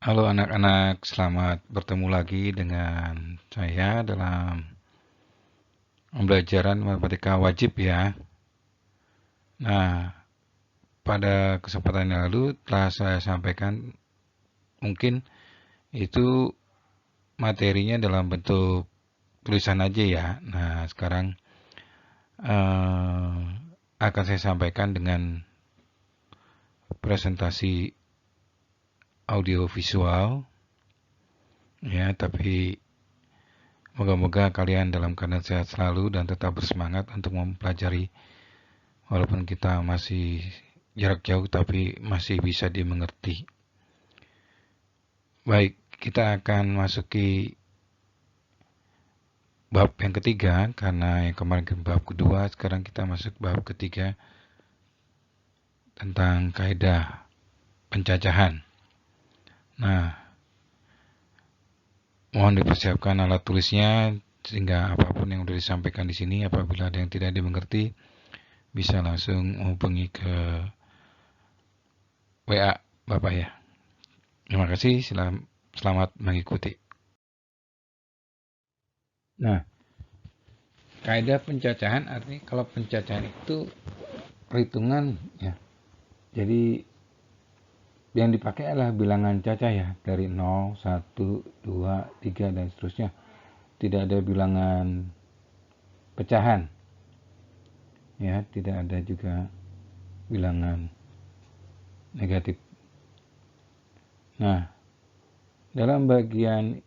Halo anak-anak, selamat bertemu lagi dengan saya dalam pembelajaran matematika wajib ya. Nah, pada kesempatan yang lalu telah saya sampaikan mungkin itu materinya dalam bentuk tulisan aja ya. Nah, sekarang eh, akan saya sampaikan dengan presentasi audio visual ya, tapi moga-moga kalian dalam keadaan sehat selalu dan tetap bersemangat untuk mempelajari walaupun kita masih jarak jauh tapi masih bisa dimengerti. Baik, kita akan masuki bab yang ketiga karena yang kemarin ke bab kedua, sekarang kita masuk bab ketiga tentang kaidah pencacahan. Nah, mohon dipersiapkan alat tulisnya sehingga apapun yang sudah disampaikan di sini apabila ada yang tidak dimengerti bisa langsung menghubungi ke WA Bapak ya. Terima kasih, selamat mengikuti. Nah, kaidah pencacahan artinya kalau pencacahan itu perhitungan ya. Jadi yang dipakai adalah bilangan cacah ya, dari 0, 1, 2, 3 dan seterusnya. Tidak ada bilangan pecahan. Ya, tidak ada juga bilangan negatif. Nah, dalam bagian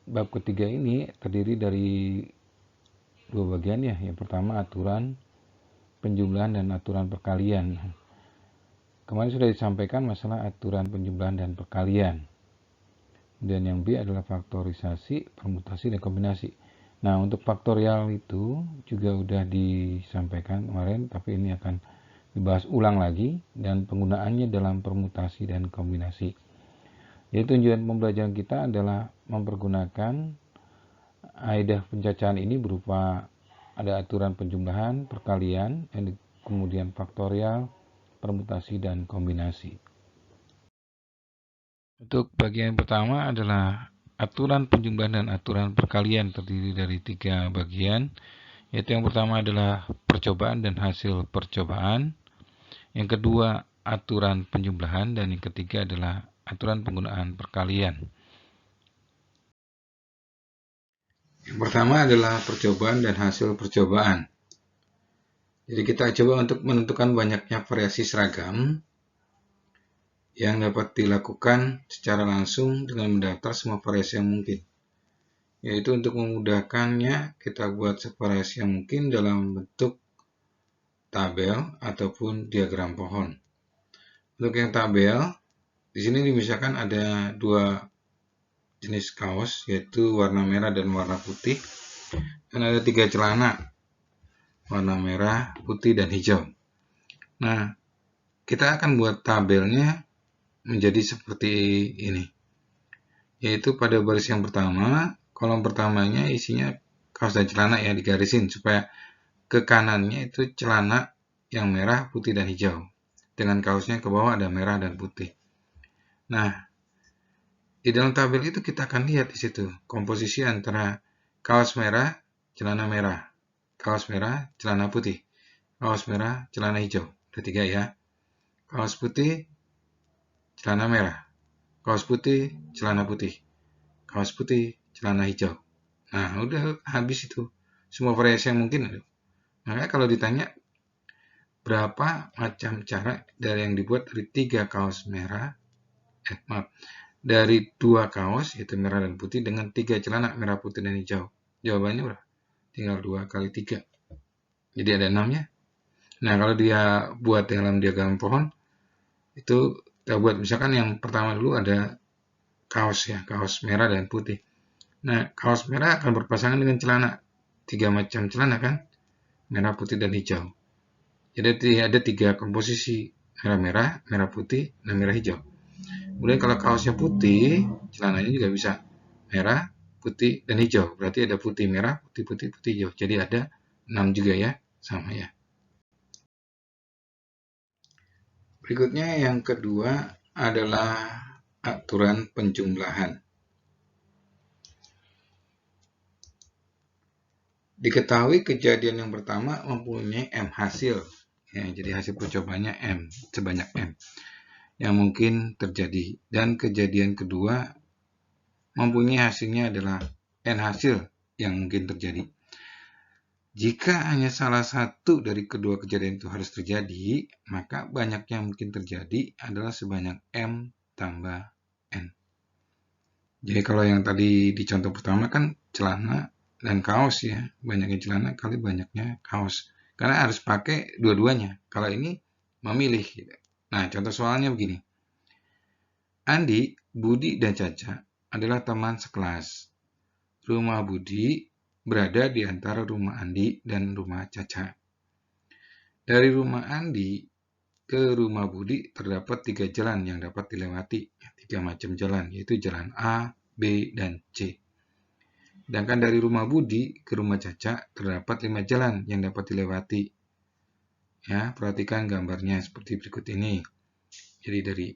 bab ketiga ini terdiri dari dua bagian ya. Yang pertama aturan penjumlahan dan aturan perkalian. Kemarin sudah disampaikan masalah aturan penjumlahan dan perkalian. Dan yang B adalah faktorisasi, permutasi, dan kombinasi. Nah, untuk faktorial itu juga sudah disampaikan kemarin, tapi ini akan dibahas ulang lagi, dan penggunaannya dalam permutasi dan kombinasi. Jadi tujuan pembelajaran kita adalah mempergunakan kaidah pencacahan ini berupa ada aturan penjumlahan, perkalian, kemudian faktorial, permutasi, dan kombinasi. Untuk bagian pertama adalah aturan penjumlahan dan aturan perkalian terdiri dari 3 bagian, yaitu yang pertama adalah percobaan dan hasil percobaan, yang kedua aturan penjumlahan, dan yang ketiga adalah aturan penggunaan perkalian. Yang pertama adalah percobaan dan hasil percobaan. Jadi kita coba untuk menentukan banyaknya variasi seragam yang dapat dilakukan secara langsung dengan mendaftar semua variasi yang mungkin. Yaitu untuk memudahkannya, kita buat variasi yang mungkin dalam bentuk tabel ataupun diagram pohon. Untuk yang tabel, di sini misalkan ada dua jenis kaos, yaitu warna merah dan warna putih, dan ada 3 celana, warna merah, putih, dan hijau. Nah, kita akan buat tabelnya menjadi seperti ini, yaitu pada baris yang pertama, kolom pertamanya isinya kaos dan celana ya, digarisin supaya ke kanannya itu celana yang merah, putih, dan hijau, dengan kaosnya ke bawah ada merah dan putih. Nah, di dalam tabel itu kita akan lihat di situ komposisi antara kaos merah, celana merah, kaos merah, celana putih, kaos merah, celana hijau. Ada 3 ya. Kaos putih, celana merah, kaos putih, celana putih, kaos putih, celana hijau. Nah, udah habis itu. Semua variasi yang mungkin ada. Makanya kalau ditanya berapa macam cara dari yang dibuat dari 3 kaos merah, dari 2 kaos yaitu merah dan putih dengan 3 celana merah, putih, dan hijau. Jawabannya berapa? Tinggal 2 kali 3. Jadi ada 6 ya. Nah, kalau dia buat dalam diagram pohon, itu kita buat misalkan yang pertama dulu ada kaos ya, kaos merah dan putih. Nah, kaos merah akan berpasangan dengan celana. 3 macam celana kan? Merah, putih, dan hijau. Jadi ada 3 komposisi, merah-merah, merah putih, dan merah hijau. Kemudian kalau kaosnya putih, celananya juga bisa merah, putih, dan hijau. Berarti ada putih merah, putih putih, putih hijau. Jadi ada 6 juga ya, sama ya. Berikutnya yang kedua adalah aturan penjumlahan. Diketahui kejadian yang pertama mempunyai M hasil. Ya, jadi hasil percobaannya M, sebanyak M yang mungkin terjadi. Dan kejadian kedua mempunyai hasilnya adalah N hasil yang mungkin terjadi. Jika hanya salah satu dari kedua kejadian itu harus terjadi, maka banyak yang mungkin terjadi adalah sebanyak M tambah N. Jadi kalau yang tadi di contoh pertama kan celana dan kaos ya, banyaknya celana kali banyaknya kaos. Karena harus pakai dua-duanya. Kalau ini memilih. Gitu. Nah, contoh soalnya begini. Andi, Budi, dan Caca adalah teman sekelas. Rumah Budi berada di antara rumah Andi dan rumah Caca. Dari rumah Andi ke rumah Budi terdapat 3 jalan yang dapat dilewati. 3 macam jalan, yaitu jalan A, B, dan C. Sedangkan dari rumah Budi ke rumah Caca terdapat 5 jalan yang dapat dilewati. Ya, perhatikan gambarnya seperti berikut ini. Jadi dari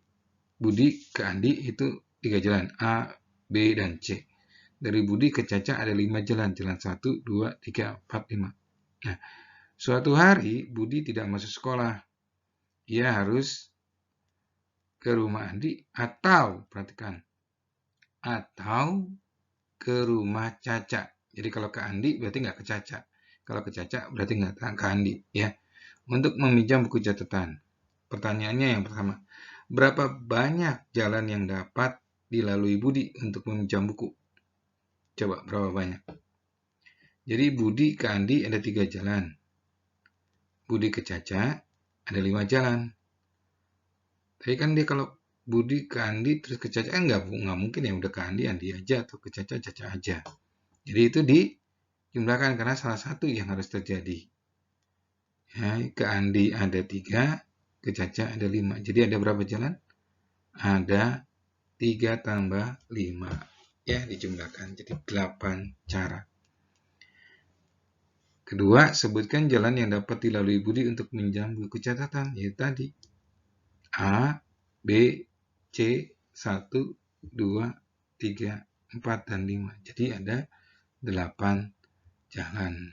Budi ke Andi itu 3 jalan, A, B, dan C. Dari Budi ke Caca ada 5 jalan, jalan 1, 2, 3, 4, 5. Nah, suatu hari Budi tidak masuk sekolah. Ia harus ke rumah Andi atau, perhatikan, atau ke rumah Caca. Jadi kalau ke Andi berarti nggak ke Caca. Kalau ke Caca berarti nggak ke Andi. Ya. Untuk meminjam buku catatan. Pertanyaannya yang pertama. Berapa banyak jalan yang dapat dilalui Budi untuk meminjam buku? Coba berapa banyak? Jadi Budi ke Andi ada 3 jalan. Budi ke Caca ada 5 jalan. Tapi kan dia kalau Budi ke Andi terus ke Caca kan nggak mungkin ya udah ke Andi aja atau ke Caca aja. Jadi itu dijumlahkan karena salah satu yang harus terjadi. Ya, ke Andi ada 3, ke Caca ada 5. Jadi ada berapa jalan? Ada 3 tambah 5. Ya, dijumlahkan. Jadi 8 cara. Kedua, sebutkan jalan yang dapat dilalui Budi untuk meminjam buku catatan. Yaitu tadi. A, B, C, 1, 2, 3, 4, dan 5. Jadi ada 8 jalan.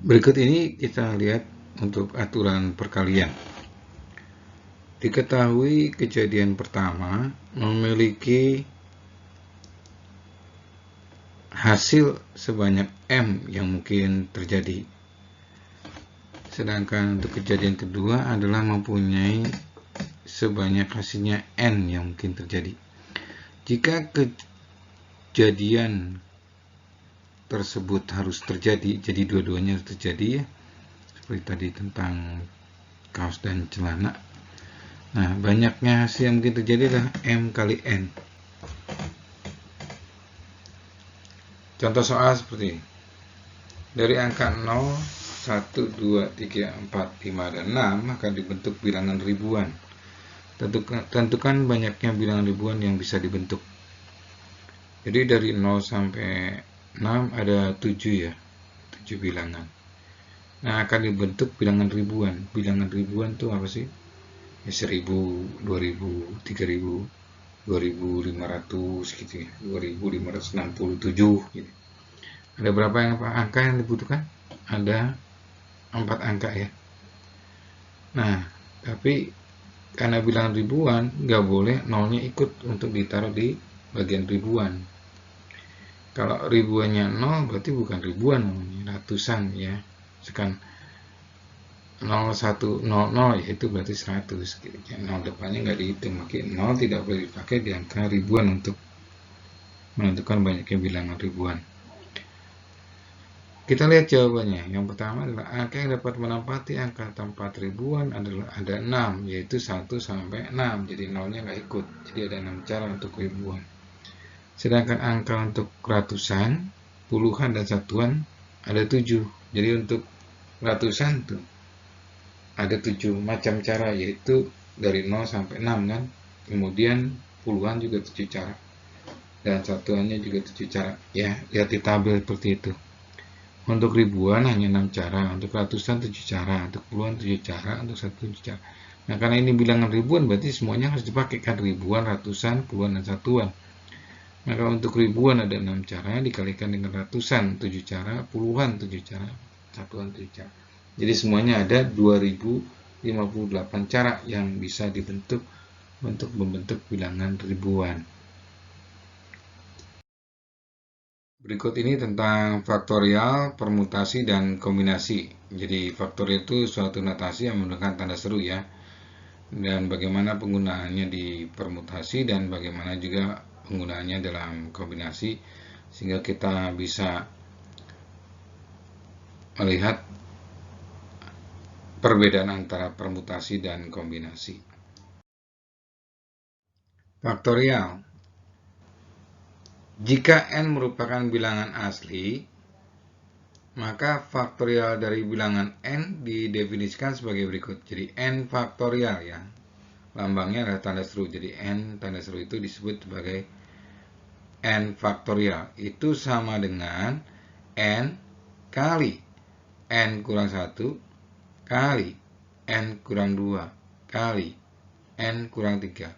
Berikut ini kita lihat untuk aturan perkalian. Diketahui kejadian pertama memiliki hasil sebanyak M yang mungkin terjadi. Sedangkan untuk kejadian kedua adalah mempunyai sebanyak hasilnya N yang mungkin terjadi. Jika kejadian tersebut harus terjadi, jadi dua-duanya harus terjadi ya. Seperti tadi tentang kaos dan celana. Nah, banyaknya hasil yang mungkin terjadi adalah M kali N. Contoh soal seperti ini. Dari angka 0, 1, 2, 3, 4, 5, dan 6 akan dibentuk bilangan ribuan. Tentukan banyaknya bilangan ribuan yang bisa dibentuk. Jadi dari 0 sampai 6 ada 7 ya. 7 bilangan. Nah, akan dibentuk bilangan ribuan. Bilangan ribuan itu apa sih? Ya, 1000, 2000, 3000, 2500 gitu ya. 2567 gitu. Ada berapa angka yang dibutuhkan? Ada 4 angka ya. Nah, tapi karena bilangan ribuan, nggak boleh nolnya ikut untuk ditaruh di bagian ribuan. Kalau ribuannya 0 berarti bukan ribuan namanya, ratusan ya. Sekarang 0100 yaitu berarti 100 gitu. 0 depannya nggak dihitung, makanya 0 tidak boleh dipakai di angka ribuan untuk menentukan banyaknya bilangan ribuan. Kita lihat jawabannya. Yang pertama adalah angka yang dapat menempati angka tempat ribuan adalah ada 6, yaitu 1 sampai 6. Jadi 0-nya nggak ikut. Jadi ada 6 cara untuk ribuan. Sedangkan angka untuk ratusan, puluhan, dan satuan ada 7. Jadi untuk ratusan tuh ada 7 macam cara, yaitu dari 0 sampai 6 kan. Kemudian puluhan juga 7 cara. Dan satuannya juga 7 cara. Ya, lihat di tabel seperti itu. Untuk ribuan hanya 6 cara, untuk ratusan 7 cara, untuk puluhan 7 cara, untuk 1 7 cara. Nah, karena ini bilangan ribuan, berarti semuanya harus dipakai kan, ribuan, ratusan, puluhan, dan satuan. Maka untuk ribuan ada 6 cara, dikalikan dengan ratusan 7 cara, puluhan 7 cara, satuan 7 cara. Jadi semuanya ada 2058 cara yang bisa dibentuk untuk membentuk bilangan ribuan. Berikut ini tentang faktorial, permutasi, dan kombinasi. Jadi faktorial itu suatu notasi yang menggunakan tanda seru ya. Dan bagaimana penggunaannya di permutasi dan bagaimana juga penggunaannya dalam kombinasi, sehingga kita bisa melihat perbedaan antara permutasi dan kombinasi. Faktorial. Jika n merupakan bilangan asli, maka faktorial dari bilangan n didefinisikan sebagai berikut. Jadi n faktorial ya, lambangnya adalah tanda seru. Jadi n tanda seru itu disebut sebagai n faktorial. Itu sama dengan n kali n kurang 1 kali n kurang 2 kali n kurang 3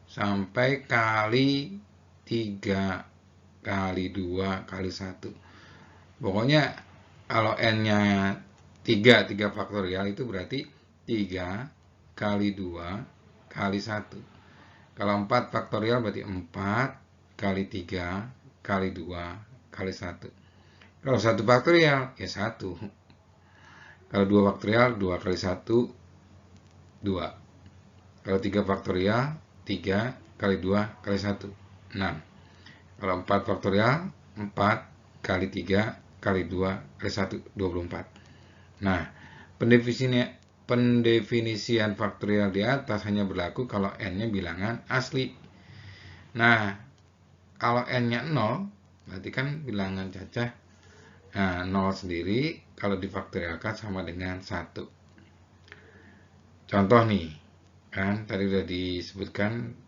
sampai kali 3 kali 2 kali 1. Pokoknya kalau n-nya 3 faktorial itu berarti 3 kali 2 kali 1. Kalau 4 faktorial berarti 4 kali 3 kali 2 kali 1. Kalau 1 faktorial ya 1. Kalau 2 faktorial 2 kali 1 2. Kalau 3 faktorial 3 kali 2 kali 1 6. Kalau 4 faktorial 4 kali 3 kali 2 kali 1 24. Nah, pendefinisian faktorial di atas hanya berlaku kalau n-nya bilangan asli. Nah, kalau n-nya 0 berarti kan bilangan cacah. Nah, 0 sendiri kalau difaktorialkan sama dengan 1. Contoh nih, kan tadi sudah disebutkan.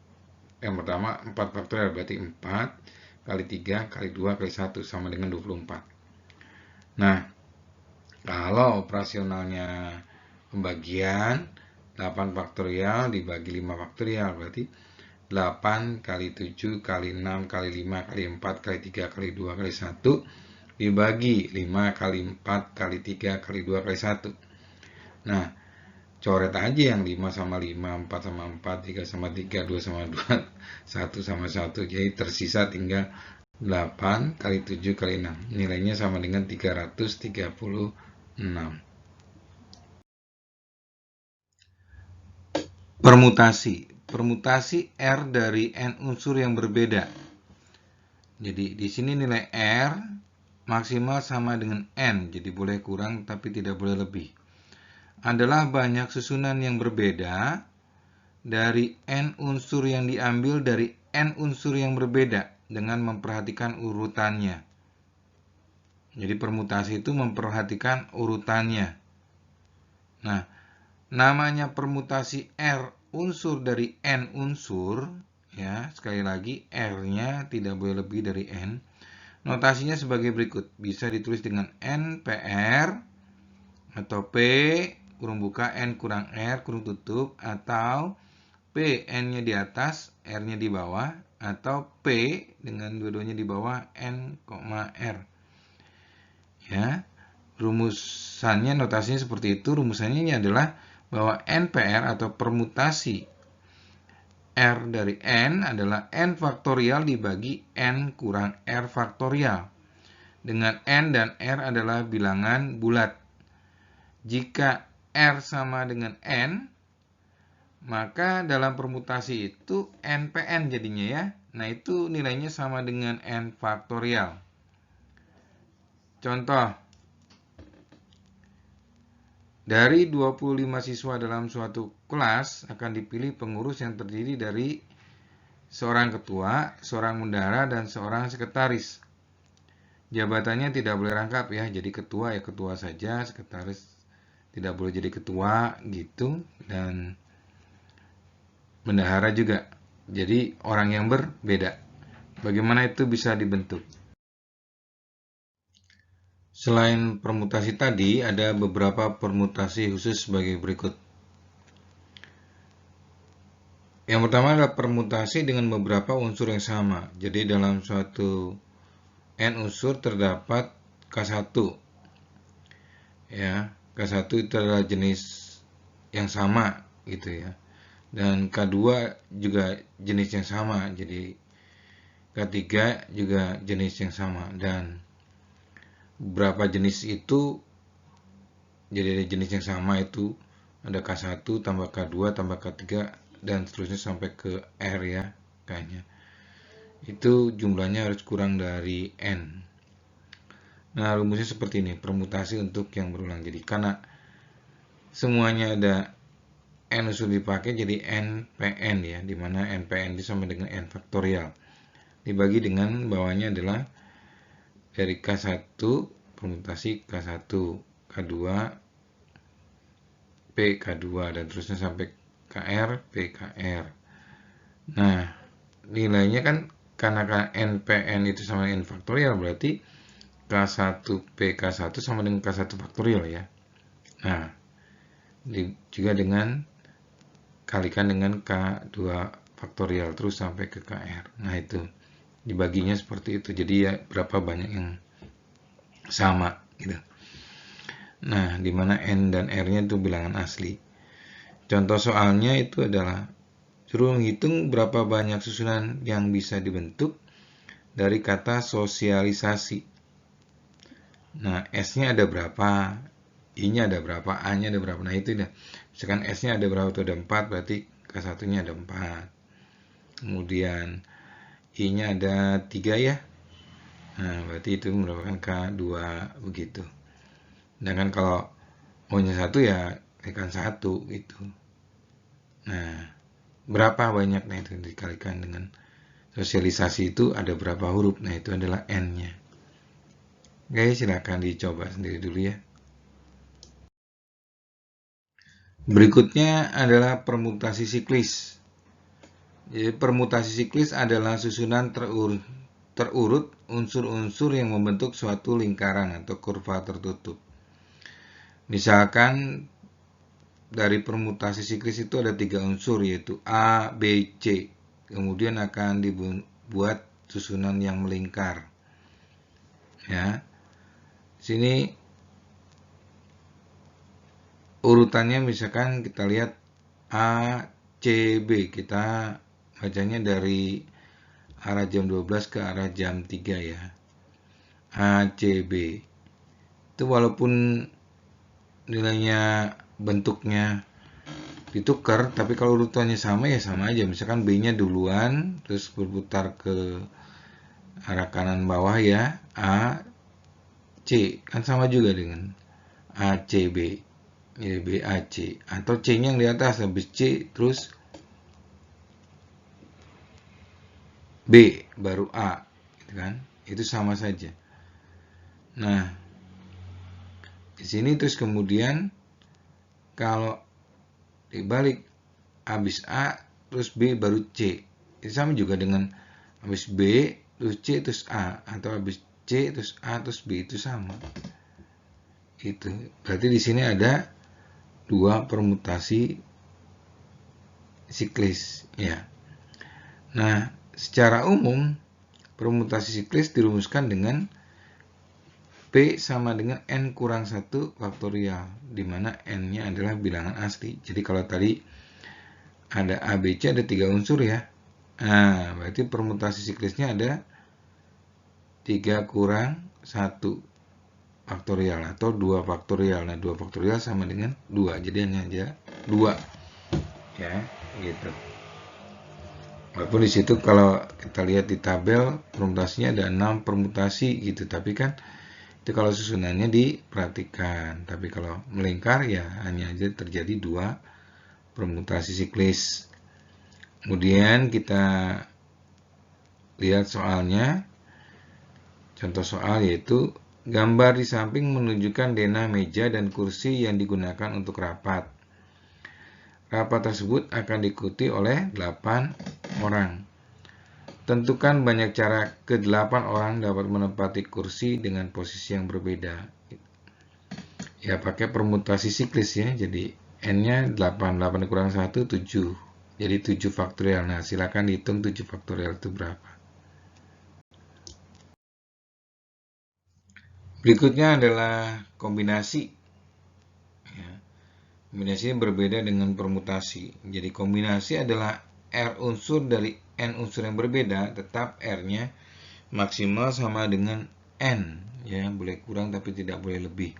Yang pertama 4 faktorial berarti 4 kali 3 kali 2 kali 1 sama dengan 24. Nah, kalau operasionalnya pembagian 8 faktorial dibagi 5 faktorial berarti 8 kali 7 kali 6 kali 5 kali 4 kali 3 kali 2 kali 1 dibagi 5 kali 4 kali 3 kali 2 kali 1. Nah, coret aja yang 5 sama 5, 4 sama 4, 3 sama 3, 2 sama 2, 1 sama 1. Jadi tersisa tinggal 8 kali 7 kali 6. Nilainya sama dengan 336. Permutasi. Permutasi R dari n unsur yang berbeda. Jadi di sini nilai R maksimal sama dengan n. Jadi boleh kurang tapi tidak boleh lebih. Adalah banyak susunan yang berbeda dari n unsur yang diambil dari n unsur yang berbeda dengan memperhatikan urutannya. Jadi permutasi itu memperhatikan urutannya. Nah, namanya permutasi R unsur dari n unsur, ya, sekali lagi R-nya tidak boleh lebih dari n. Notasinya sebagai berikut. Bisa ditulis dengan n PR atau P kurung buka n kurang R kurung tutup, atau P n-nya di atas, R-nya di bawah, atau P dengan dua-duanya di bawah n, R. Ya, rumusannya, notasinya seperti itu. Rumusannya ini adalah bahwa NPR atau permutasi R dari n adalah n faktorial dibagi n kurang R faktorial. Dengan n dan R adalah bilangan bulat. Jika R sama dengan n, maka dalam permutasi itu NPN jadinya ya. Nah, itu nilainya sama dengan n faktorial. Contoh. Dari 25 siswa dalam suatu kelas akan dipilih pengurus yang terdiri dari seorang ketua, seorang bendahara, dan seorang sekretaris. Jabatannya tidak boleh rangkap ya. Jadi ketua ya ketua saja, sekretaris tidak boleh jadi ketua gitu, dan bendahara juga. Jadi orang yang berbeda. Bagaimana itu bisa dibentuk? Selain permutasi tadi, ada beberapa permutasi khusus sebagai berikut. Yang pertama adalah permutasi dengan beberapa unsur yang sama. Jadi dalam suatu N unsur terdapat K1. Ya, K1 itu adalah jenis yang sama gitu ya. Dan K2 juga jenis yang sama. Jadi K3 juga jenis yang sama, dan beberapa jenis itu jadi ada jenis yang sama itu ada K1 tambah K2 tambah K3 dan seterusnya sampai ke R ya kayaknya. Itu jumlahnya harus kurang dari N. Nah, rumusnya seperti ini, permutasi untuk yang berulang. Jadi karena semuanya ada N unsur dipakai, jadi NPN ya, dimana NPN itu sama dengan N faktorial. Dibagi dengan bawahnya adalah dari K1 permutasi K1, K2, PK2 dan terusnya sampai KR, PKR. Nah, nilainya kan karena NPN itu sama N faktorial, berarti K1 PK1 sama dengan K1 faktorial ya. Nah, juga dengan kalikan dengan K2 faktorial terus sampai ke KR. Nah, itu dibaginya seperti itu. Jadi ya berapa banyak yang sama gitu. Nah, di mana N dan R-nya itu bilangan asli. Contoh soalnya itu adalah suruh menghitung berapa banyak susunan yang bisa dibentuk dari kata sosialisasi. Nah, S-nya ada berapa, I-nya ada berapa, A-nya ada berapa. Nah, itu dah. Misalkan S-nya ada berapa, itu ada 4, berarti K1-nya ada 4. Kemudian I-nya ada 3 ya. Nah, berarti itu merupakan K2 begitu. Sedangkan kalau maunya 1 ya kalikan 1 gitu. Nah, berapa banyaknya itu dikalikan dengan sosialisasi itu ada berapa huruf. Nah, itu adalah N-nya. Oke, silakan dicoba sendiri dulu ya. Berikutnya adalah permutasi siklis. Jadi, permutasi siklis adalah susunan terurut unsur-unsur yang membentuk suatu lingkaran atau kurva tertutup. Misalkan dari permutasi siklis itu ada 3 unsur, yaitu A, B, C. Kemudian akan dibuat susunan yang melingkar. Ya. Sini urutannya misalkan kita lihat A, C, B. Kita bacanya dari arah jam 12 ke arah jam 3 ya. A, C, B. Itu walaupun nilainya bentuknya ditukar, tapi kalau urutannya sama ya sama aja. Misalkan B-nya duluan, terus berputar ke arah kanan bawah ya, A, C. Kan sama juga dengan A, C, B. Jadi B, A, C. Atau C-nya yang di atas, habis C, terus B, baru A. Gitu kan? Itu sama saja. Nah, di sini terus kemudian kalau dibalik habis A terus B baru C, itu sama juga dengan habis B terus C terus A, atau habis C terus A terus B, itu sama. Itu berarti di sini ada 2 permutasi siklis ya. Nah, secara umum permutasi siklis dirumuskan dengan P sama dengan N kurang 1 faktorial, di mana N-nya adalah bilangan asli. Jadi kalau tadi ada A, B, C, ada 3 unsur ya. Nah, berarti permutasi siklisnya ada 3 kurang 1 faktorial atau 2 faktorial. Nah, 2 faktorial sama dengan 2. Jadi hanya aja 2. Ya, gitu. Walaupun di situ kalau kita lihat di tabel permutasinya ada 6 permutasi gitu, tapi kan itu kalau susunannya diperhatikan. Tapi kalau melingkar ya hanya aja terjadi 2 permutasi siklis. Kemudian kita lihat soalnya. Contoh soal yaitu gambar di samping menunjukkan denah meja dan kursi yang digunakan untuk rapat. Rapat tersebut akan diikuti oleh 8 orang. Tentukan banyak cara ke-8 orang dapat menempati kursi dengan posisi yang berbeda. Ya, pakai permutasi siklis ya. Jadi N-nya 8, 8 kurang 1, 7. Jadi 7 faktorial. Nah, silakan dihitung 7 faktorial itu berapa. Berikutnya adalah kombinasi. Ya. Kombinasi ini berbeda dengan permutasi. Jadi kombinasi adalah R unsur dari N unsur yang berbeda, tetap R-nya maksimal sama dengan N. Ya, boleh kurang tapi tidak boleh lebih.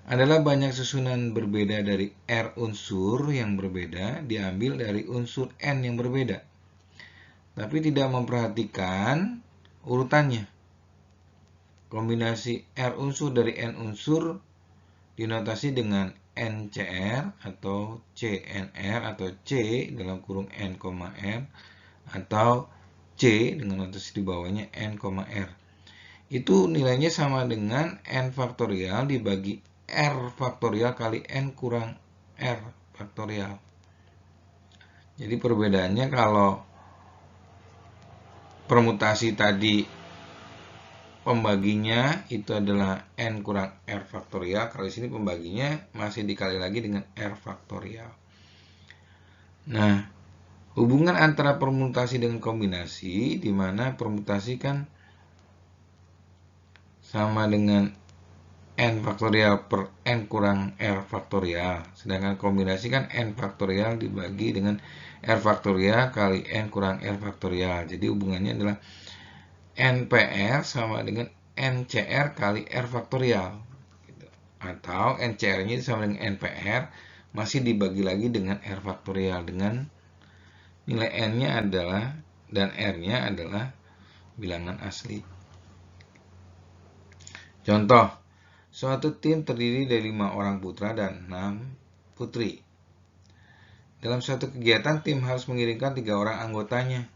Adalah banyak susunan berbeda dari R unsur yang berbeda diambil dari unsur N yang berbeda. Tapi tidak memperhatikan urutannya. Kombinasi R unsur dari N unsur dinotasi dengan NCR atau CNR atau C dalam kurung N, R atau C dengan notasi di bawahnya N, R. Itu nilainya sama dengan N faktorial dibagi R faktorial kali N kurang R faktorial. Jadi perbedaannya kalau permutasi tadi pembaginya itu adalah N kurang R faktorial, kalau di sini pembaginya masih dikali lagi dengan R faktorial. Nah, hubungan antara permutasi dengan kombinasi, di mana permutasi kan sama dengan N faktorial per N kurang R faktorial. Sedangkan kombinasi kan N faktorial dibagi dengan R faktorial kali N kurang R faktorial. Jadi hubungannya adalah NPR sama dengan NCR kali R faktorial. Atau NCR-nya sama dengan NPR masih dibagi lagi dengan R faktorial. Dengan nilai N-nya adalah dan R-nya adalah bilangan asli. Contoh, suatu tim terdiri dari 5 orang putra dan 6 putri. Dalam suatu kegiatan, tim harus mengirimkan 3 orang anggotanya.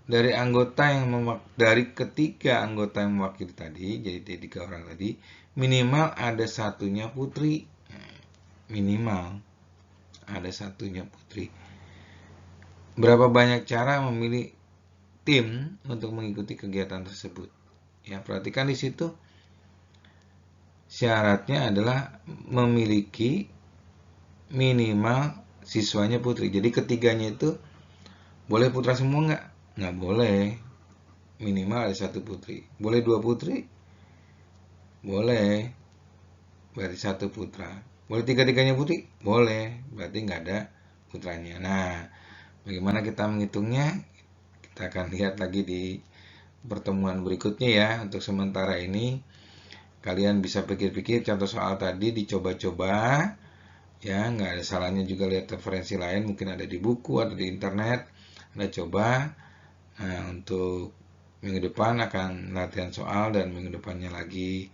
Dari ketiga anggota yang mewakili tadi, jadi 3 orang tadi, minimal ada satunya putri. Minimal ada satunya putri. Berapa banyak cara memilih tim untuk mengikuti kegiatan tersebut? Ya, perhatikan di situ. Syaratnya adalah memiliki minimal siswanya putri. Jadi ketiganya itu boleh putra semua nggak? Nggak boleh. Minimal ada 1 putri. Boleh 2 putri? Boleh. Berarti 1 putra. Boleh 3-tiganya putri? Boleh. Berarti nggak ada putranya. Nah, bagaimana kita menghitungnya? Kita akan lihat lagi di pertemuan berikutnya ya. Untuk sementara ini kalian bisa pikir-pikir contoh soal tadi, dicoba-coba ya, nggak ada salahnya juga lihat referensi lain, mungkin ada di buku atau di internet, Anda coba. Nah, untuk minggu depan akan latihan soal dan minggu depannya lagi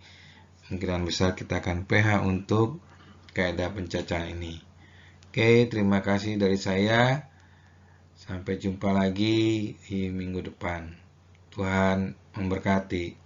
kemungkinan besar kita akan PH untuk kaidah pencacahan ini. Oke, terima kasih dari saya. Sampai jumpa lagi di minggu depan. Tuhan memberkati.